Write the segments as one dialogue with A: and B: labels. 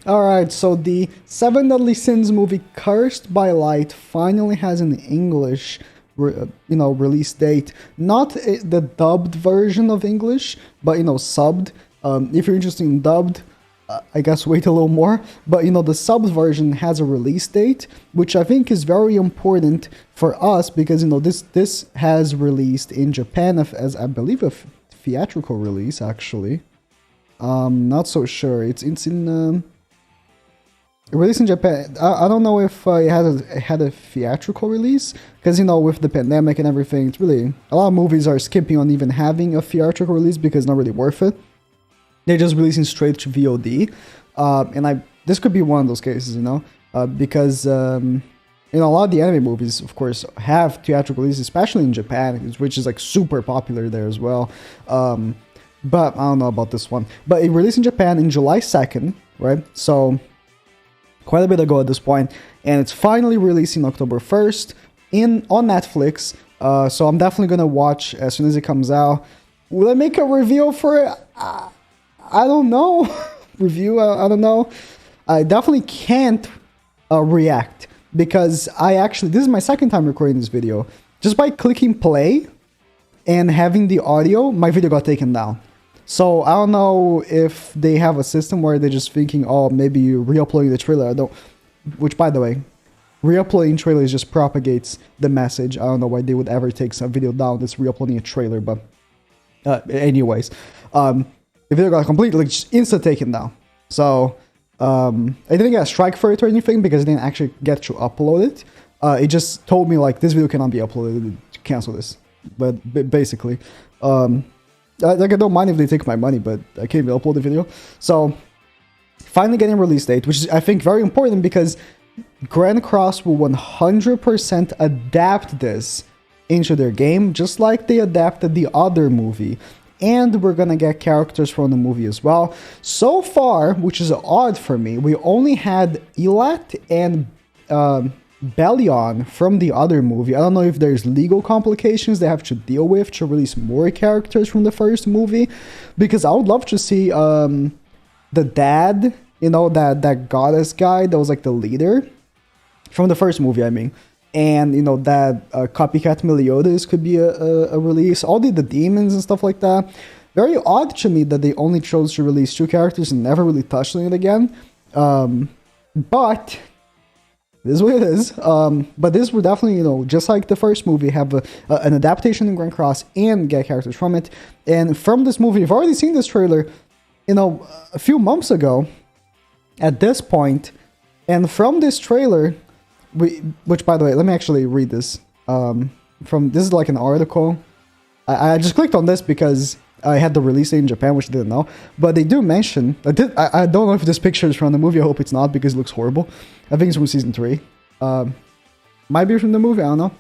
A: All right, so the Seven Deadly Sins movie Cursed by Light finally has an English release date. Not the dubbed version of English, but subbed. If you're interested in dubbed, I guess wait a little more. But the subbed version has a release date, which I think is very important for us because this has released in Japan as I believe a theatrical release actually. Not so sure. It's in released in Japan. I don't know if it had a theatrical release because with the pandemic and everything, it's really a lot of movies are skipping on even having a theatrical release because it's not really worth it. They're just releasing straight to VOD, and this could be one of those cases, because a lot of the anime movies, of course, have theatrical releases, especially in Japan, which is like super popular there as well. But I don't know about this one. But it released in Japan in July 2nd, right? So quite a bit ago at this point, and it's finally releasing October 1st on Netflix. So I'm definitely gonna watch as soon as it comes out. Will I make a review for it? I don't know. I don't know. I definitely can't react because this is my second time recording this video. Just by clicking play and having the audio, my video got taken down. So I don't know if they have a system where they're just thinking, oh, maybe you re-uploading the trailer. Which, by the way, re-uploading trailers just propagates the message. I don't know why they would ever take some video down that's re-uploading a trailer, but anyways, the video got completely just instant taken down. So I didn't get a strike for it or anything because I didn't actually get to upload it. It just told me like this video cannot be uploaded. Cancel this. But basically, I don't mind if they take my money, but I can't even upload the video. So, finally getting a release date, which is, I think, very important because Grand Cross will 100% adapt this into their game, just like they adapted the other movie. And we're gonna get characters from the movie as well. So far, which is odd for me, we only had Elat and Bellion from the other movie. I don't know if there's legal complications they have to deal with to release more characters from the first movie, because I would love to see the dad, that goddess guy that was like the leader from the first movie, I mean. And that copycat Meliodas could be a release. All the demons and stuff like that. Very odd to me that they only chose to release 2 characters and never really touched on it again. But this is what it is. But this would definitely, just like the first movie, have an adaptation in Grand Cross and get characters from it. And from this movie, you've already seen this trailer, a few months ago at this point. And from this trailer, which by the way, let me actually read this. This is like an article. I just clicked on this because I had the release date in Japan, which I didn't know. But they do mention, I don't know if this picture is from the movie. I hope it's not because it looks horrible. I think it's from season 3. Might be from the movie, I don't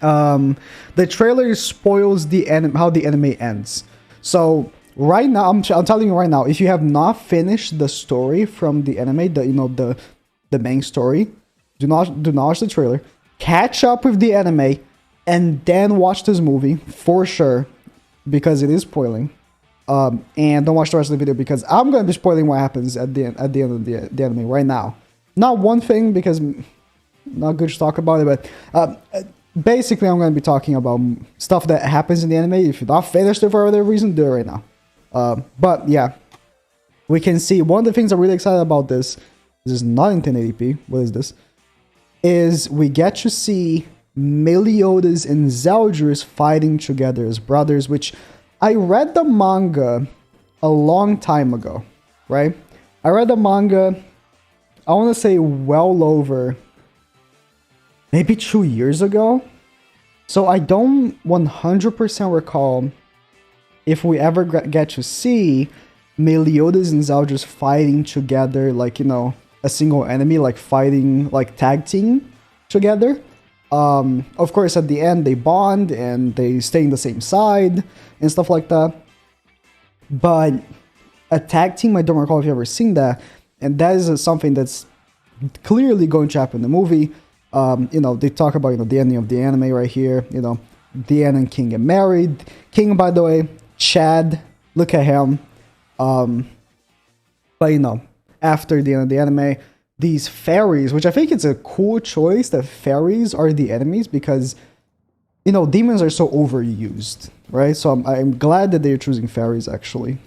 A: know. The trailer spoils how the anime ends. So right now, I'm telling you right now, if you have not finished the story from the anime, the main story, do not watch the trailer. Catch up with the anime, and then watch this movie for sure, because it is spoiling. And don't watch the rest of the video because I'm going to be spoiling what happens at the end of the anime right now. Not one thing because not good to talk about it, but basically I'm going to be talking about stuff that happens in the anime. If you're not finished it for other reason, do it right now. But yeah, we can see one of the things I'm really excited about this is not in 1080p. What is this? Is we get to see Meliodas and Zeldris fighting together as brothers, which I read the manga a long time ago, right? I read the manga, I want to say well over maybe 2 years ago. So I don't 100% recall if we ever get to see Meliodas and Zeldris fighting together, like, a single enemy, like fighting, like tag team together. Of course, at the end, they bond and they stay in the same side and stuff like that. But a tag team, I don't recall if you've ever seen that. And that is something that's clearly going to happen in the movie. They talk about, the ending of the anime right here. Diane and King get married. King, by the way, Chad, look at him. But, after the end of the anime, these fairies, which I think it's a cool choice that fairies are the enemies because, you know, demons are so overused, right? So I'm glad that they're choosing fairies, actually.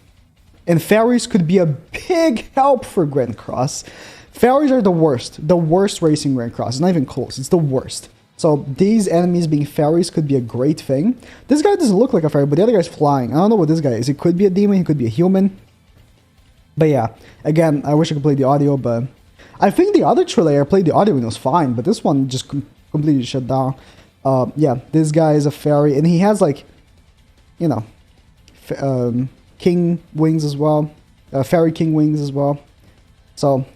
A: And fairies could be a big help for Grand Cross. Fairies are the worst racing Grand Cross. It's not even close, it's the worst. So these enemies being fairies could be a great thing. This guy doesn't look like a fairy, but the other guy's flying. I don't know what this guy is. He could be a demon, he could be a human. But yeah, again, I wish I could play the audio, but I think the other trailer I played the audio and it was fine, but this one just completely shut down. Yeah, this guy is a fairy, and he has like, you know, king wings as well, fairy king wings as well. So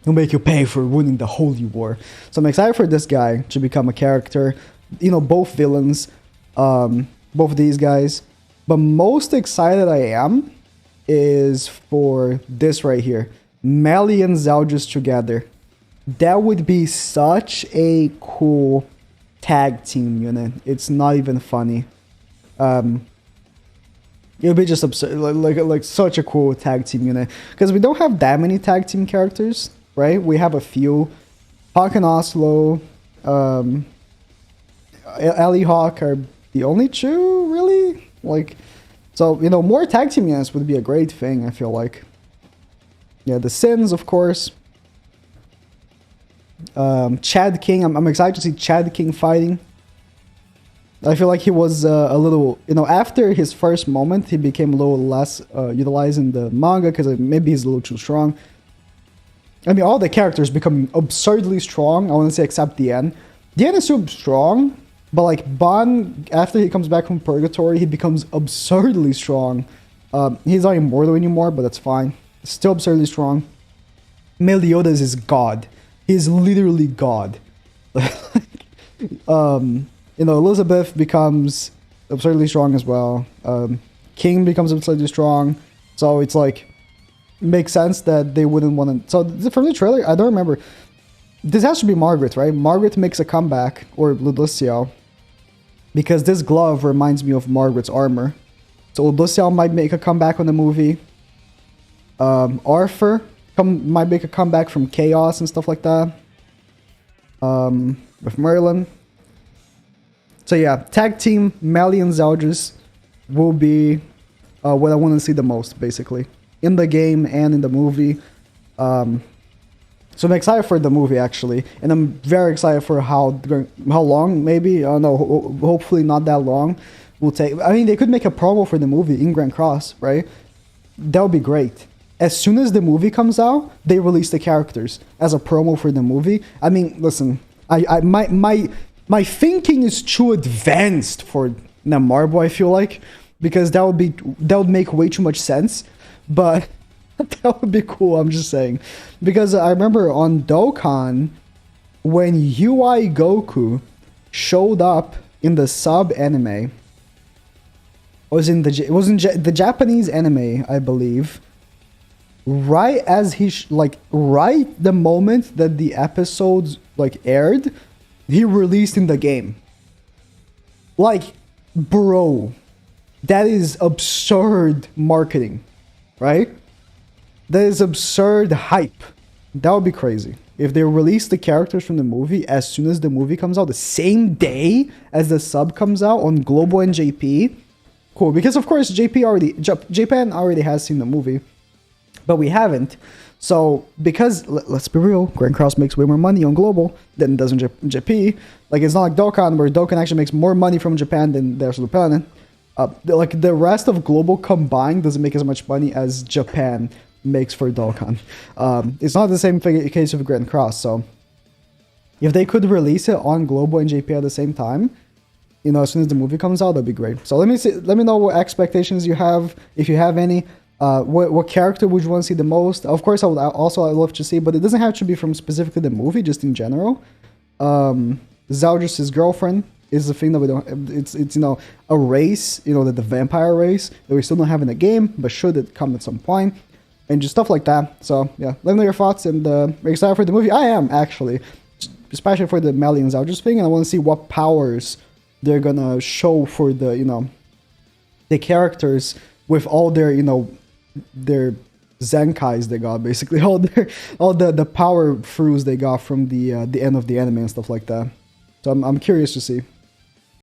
A: he'll make you pay for winning the holy war. So I'm excited for this guy to become a character. You know, both villains, both of these guys. But most excited I am is for this right here. Melly and Zeldris together. That would be such a cool tag team unit. It's not even funny. It would be just absurd, like such a cool tag team unit. Because we don't have that many tag team characters, right? We have a few. Hawk and Oslo, Ellie Hawk are the only two, really? Like, so, you know, more tag team units would be a great thing, I feel like. Yeah, the Sins, of course. Chad King, I'm excited to see Chad King fighting. I feel like he was a little, you know, after his first moment, he became a little less utilized in the manga because maybe he's a little too strong. I mean, all the characters become absurdly strong, I want to say, except the end. The end is still strong, but like Ban, after he comes back from Purgatory, he becomes absurdly strong. He's not immortal anymore, but that's fine. Still absurdly strong. Meliodas is God. He's literally God. You know, Elizabeth becomes absurdly strong as well. King becomes absurdly strong. So it's like, makes sense that they wouldn't want to. So from the trailer, I don't remember. This has to be Margaret, right? Margaret makes a comeback, or Ludocio, because this glove reminds me of Margaret's armor. So Ludocio might make a comeback on the movie. Arthur might make a comeback from Chaos and stuff like that. With Merlin. So yeah, tag team Melly and Zeldris will be what I want to see the most, basically, in the game and in the movie. So I'm excited for the movie, actually, and I'm very excited for how long, maybe, I don't know, hopefully not that long, will take. I mean, they could make a promo for the movie in Grand Cross, right? That would be great. As soon as the movie comes out, they release the characters as a promo for the movie. I mean, listen, my thinking is too advanced for Namarbo, I feel like, because that would make way too much sense, but that would be cool, I'm just saying. Because I remember on Dokkan, when UI Goku showed up in the sub anime, it was in the Japanese anime, I believe. Right as he right the moment that the episodes like aired, he released in the game. Like, bro, that is absurd marketing, right? That is absurd hype. That would be crazy. If they release the characters from the movie as soon as the movie comes out, the same day as the sub comes out on Global and JP, cool. Because of course Japan already has seen the movie, but we haven't. So because let's be real, Grand Cross makes way more money on Global than it does in JP. Like, it's not like Dokkan, where Dokkan actually makes more money from Japan than the rest of the planet. Like, the rest of Global combined doesn't make as much money as Japan makes for Dokkan. It's not the same case of Grand Cross. So if they could release it on Global and JP at the same time, you know, as soon as the movie comes out, that'd be great. So let me know what expectations you have, if you have any. What character would you want to see the most? Of course, I'd love to see, but it doesn't have to be from specifically the movie, just in general. Zeldris' girlfriend is the thing that we don't. It's you know, a race, you know, the vampire race that we still don't have in the game, but should it come at some point, and just stuff like that. So yeah, let me know your thoughts, and are excited for the movie. I am, actually, especially for the Melly and Zeldris thing, and I want to see what powers they're gonna show for the, you know, the characters with all their, you know, their Zenkais they got, basically all the power throughs they got from the end of the anime and stuff like that. So I'm curious to see.